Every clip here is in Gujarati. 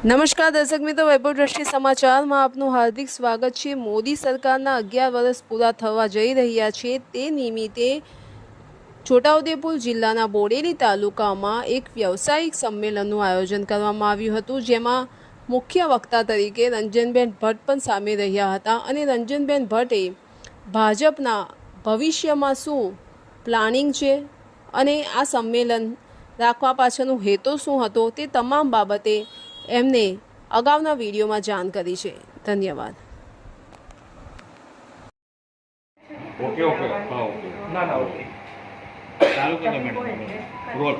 નમસ્કાર દર્શક મિત્રો, વૈભવ દ્રષ્ટિ સમાચારમાં આપનું હાર્દિક સ્વાગત છે। મોદી સરકારના 11 વર્ષ પૂરા થવા જઈ રહ્યા છે તે નિમિત્તે છોટાઉદેપુર જિલ્લાના બોડેલી તાલુકામાં એક વ્યવસાયિક સંમેલનનું આયોજન કરવામાં આવ્યું હતું, જેમાં મુખ્ય વક્તા તરીકે રંજનબેન ભટ્ટ પણ સામે રહ્યા હતા અને રંજનબેન ભટ્ટે ભાજપના ભવિષ્યમાં શું પ્લાનિંગ છે અને આ સંમેલન રાખવા પાછળનો હેતુ શું હતો તે તમામ બાબતે એમને અગાઉના વિડીયોમાં જાણ કરી છે। ધન્યવાદ। ઓકે ઓકે હા ઓકે ના ના ઓકે ચાલુ કરો મેડમ રોલ।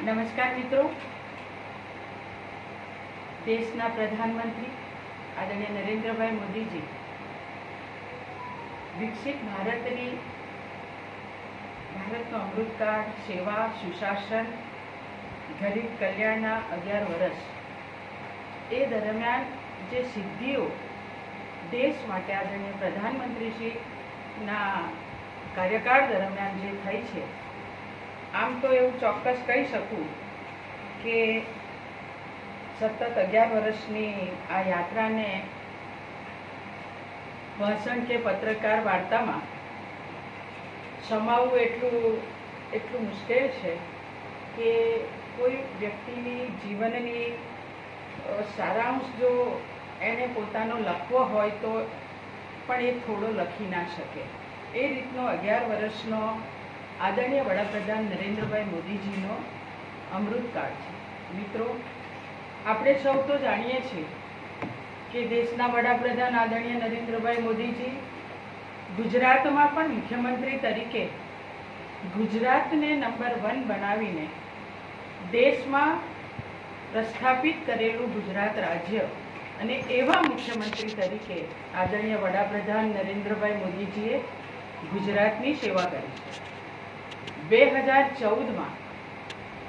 નમસ્કાર મિત્રો, દેશના પ્રધાનમંત્રી આદરણીય નરેન્દ્રભાઈ મોદીજી વિકસિત ભારતનો અમૃતકાળ, સેવા, સુશાસન, ગરીબ કલ્યાણના 11 વર્ષ એ દરમિયાન જે સિદ્ધિઓ દેશ માટે આદરણીય પ્રધાનમંત્રીશ્રીના કાર્યકાળ દરમિયાન જે થઈ છે, આમ તો એવું ચોક્કસ કહી શકું કે સતત 11 વર્ષની આ યાત્રાને ભાષણ કે પત્રકાર વાર્તામાં સમાવવું એટલું મુશ્કેલ છે કે કોઈ વ્યક્તિની જીવનની સારાંશ જો એને પોતાનો લખવો હોય તો પણ એ થોડો લખી ના શકે। એ રીતનો 11 વર્ષનો આદરણીય વડાપ્રધાન નરેન્દ્રભાઈ મોદીજીનો અમૃતકાળ છે। મિત્રો, આપણે સૌ તો જાણીએ છીએ કે દેશના વડાપ્રધાન આદરણીય નરેન્દ્રભાઈ મોદીજી ગુજરાતમાં પણ મુખ્યમંત્રી તરીકે ગુજરાતને નંબર 1 બનાવીને દેશમાં પ્રસ્થાપિત કરેલું ગુજરાત રાજ્ય અને એવા મુખ્યમંત્રી તરીકે આદરણીય વડાપ્રધાન નરેન્દ્રભાઈ મોદીજીએ ગુજરાતની સેવા કરી છે। 2014માં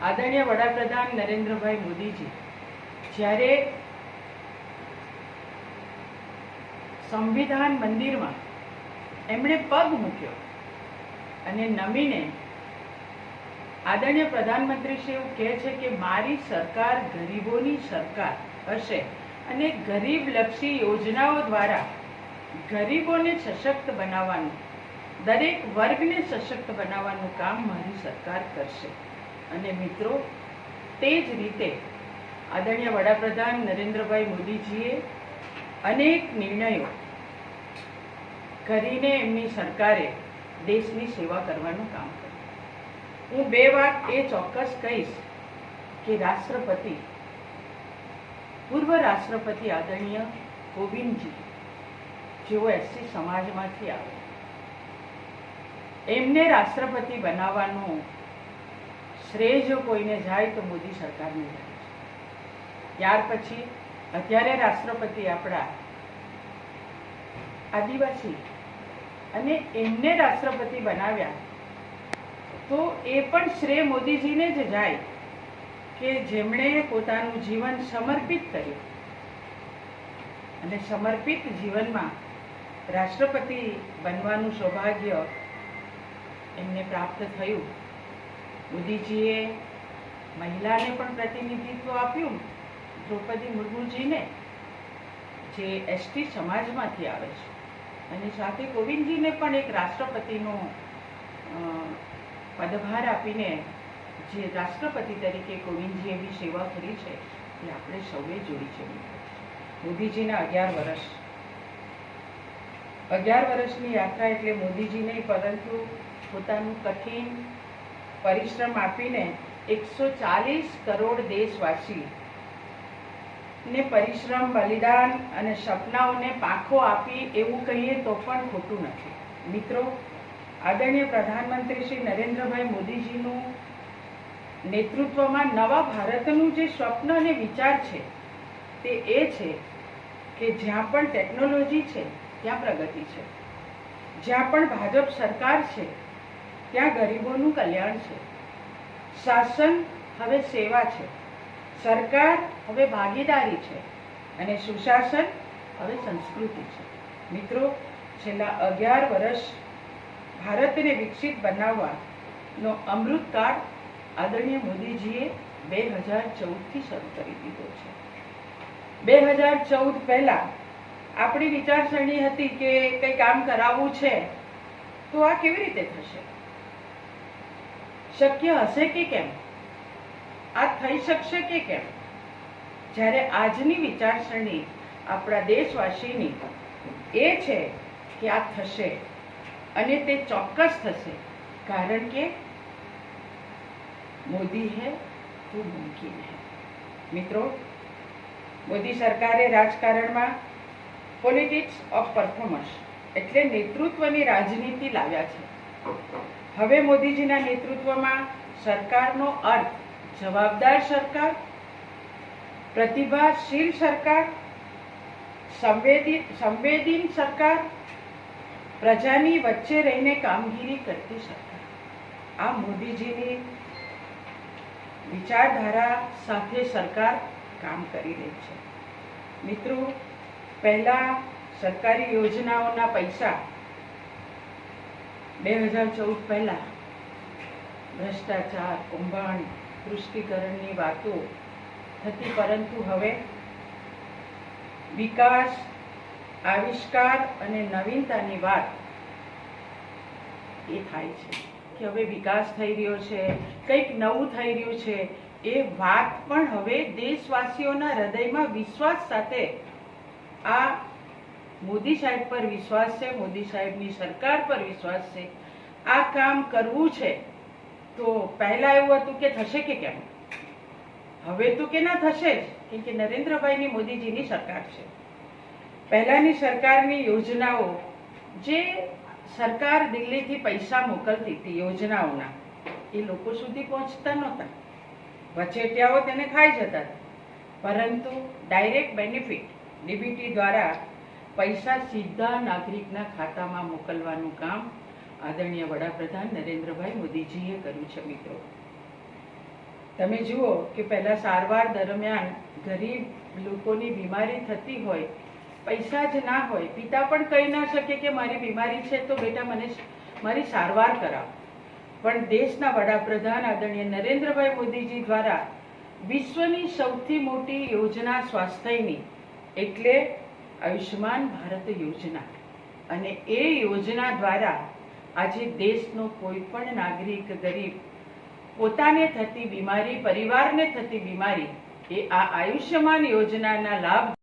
આદરણીય વડાપ્રધાન નરેન્દ્રભાઈ મોદીજી જ્યારે સંવિધાન મંદિરમાં એમણે પગ મૂક્યો અને નમીને આદરણીય પ્રધાનમંત્રીશ્રી એવું કહે છે કે મારી સરકાર ગરીબોની સરકાર હશે અને ગરીબલક્ષી યોજનાઓ દ્વારા ગરીબોને સશક્ત બનાવવાનું, દરેક વર્ગને સશક્ત બનાવવાનું કામ મારી સરકાર કરશે। અને મિત્રો, તે જ રીતે આદરણીય વડાપ્રધાન નરેન્દ્રભાઈ મોદીજીએ અનેક નિર્ણયો કરીને એમની સરકારે દેશની સેવા કરવાનું કામ કર્યું। હું 2 વાત એ ચોક્કસ કહીશ કે પૂર્વ રાષ્ટ્રપતિ આદરણીય કોવિંદજી, જેઓ એસસી સમાજમાંથી આવે, એમને રાષ્ટ્રપતિ બનાવવાનો શ્રેય જો કોઈને જાય તો મોદી સરકારને જાય છે। ત્યાર પછી અત્યારે રાષ્ટ્રપતિ આપણા આદિવાસી અને એમને રાષ્ટ્રપતિ બનાવ્યા તો એ પણ શ્રેય મોદીજીને જ જાય કે જેમણે પોતાનું જીવન સમર્પિત કર્યું અને સમર્પિત જીવનમાં રાષ્ટ્રપતિ બનવાનું સૌભાગ્ય એમને પ્રાપ્ત થયું। મોદીજીએ મહિલાને પણ પ્રતિનિધિત્વ આપ્યું, દ્રૌપદી મુર્મુજીને, જે એસટી સમાજમાંથી આવે છે, અને સાથે કોવિંદજીને પણ એક રાષ્ટ્રપતિનો પદભાર આપીને જે રાષ્ટ્રપતિ તરીકે કોવિંદજીએ બી સેવા કરી છે એ આપણે સૌએ જોઈ છે। મોદીજીના 11 વર્ષની યાત્રા એટલે મોદીજી નહીં, પરંતુ પોતાનું કઠિન પરિશ્રમ આપીને 140 કરોડ દેશવાસી ને પરિશ્રમ, બલિદાન અને સપનાઓને પાંખો આપી એવું કહીએ તો પણ ખોટું નથી। મિત્રો, આદરણીય પ્રધાનમંત્રી શ્રી નરેન્દ્રભાઈ મોદીજીનું નેતૃત્વમાં નવા ભારતનું જે સ્વપ્ન અને વિચાર છે તે એ છે કે જ્યાં પણ ટેકનોલોજી છે ત્યાં પ્રગતિ છે, જ્યાં પણ ભાજપ સરકાર છે ત્યાં ગરીબોનું કલ્યાણ છે, શાસન હવે સેવા છે, સરકાર હવે ભાગીદારી છે અને સુશાસન હવે સંસ્કૃતિ છે। મિત્રો, છેલ્લા 11 વર્ષ ભારતને વિકસિત બનાવવાનો અમૃતકાળ આદરણીય મોદીજીએ 2014થી શરૂ કરી દીધો છે. 2014 પહેલા આપણી વિચારસરણી હતી કે કંઈ કામ કરાવવું છે તો આ કેવી રીતે થશે, શક્ય હશે કે કેમ, આ થઈ શકશે કે કેમ. જ્યારે આજની વિચારસરણી આપણા દેશવાસીની એ છે કે આ થશે અને તે ચોક્કસ થશે, કારણ કે મોદી હૈ તો મુમકિન હૈ. મિત્રો, મોદી સરકારે રાજકારણમાં પોલિટિક્સ ઓફ પરફોર્મન્સ એટલે નેતૃત્વની રાજનીતિ લાવ્યા છે. હવે મોદીજીના નેતૃત્વમાં સરકારનો અર્થ જવાબદાર સરકાર, પ્રતિભાશીલ સરકાર, સંવેદનશીલ સરકાર, પ્રજાની વચ્ચે રહીને કામગીરી કરતી સરકાર. આ મોદીજીની વિચારધારા સાથે સરકાર કામ કરી રહી છે. મિત્રો, પહેલા સરકારી યોજનાઓના પૈસા 2014 પહેલા ભ્રષ્ટાચાર, કૌભાંડ, તૃષ્ટિકરણની વાતો થતી, પરંતુ હવે વિકાસ, આવિષ્કાર અને નવીનતાની વાત એ થાય છે કે હવે વિકાસ થઈ રહ્યો છે, કંઈક નવું થઈ રહ્યું છે. એ વાત પણ હવે દેશવાસીઓના હૃદયમાં વિશ્વાસ સાથે આ મોદી સાહેબ પર વિશ્વાસ છે, મોદી સાહેબની સરકાર પર વિશ્વાસ છે. આ કામ કરવું છે. તો પહેલા એવું હતું કે થશે કે કેમ, હવે તો કે ના થશે જ, કેમ કે નરેન્દ્રભાઈની મોદીજીની સરકાર છે. પહેલાની સરકારની યોજનાઓ, જે સરકાર દિલ્હીથી પૈસા મોકલતી હતી યોજનાઓના, એ લોકો સુધી પહોંચતા નહોતા. વચેટિયાઓ તેને ખાઈ જતા હતા. પરંતુ ડાયરેક્ટ બેનિફિટ ડીબીટી દ્વારા પૈસા સીધા નાગરિકના ખાતામાં મોકલવાનું કામ આદરણીય વડાપ્રધાન નરેન્દ્રભાઈ મોદીજીએ કર્યું છે. મિત્રો, તમે જુઓ કે પહેલા સારવાર દરમિયાન ગરીબ લોકોની બીમારી થતી હોય, પૈસા જ ના હોય, પિતા પણ કહી ના શકે કે મારી બીમારી છે તો બેટા મને મારી સારવાર કરાવો. પણ દેશના વડાપ્રધાન આદરણીય નરેન્દ્રભાઈ મોદીજી દ્વારા વિશ્વની સૌથી મોટી યોજના સ્વાસ્થ્યની એટલે આયુષ્યમાન ભારત યોજના, અને એ યોજના દ્વારા આજે દેશનો કોઈ પણ નાગરિક ગરીબ પોતાને થતી બીમારી, પરિવારને થતી બીમારી એ આ આયુષ્યમાન યોજનાના લાભ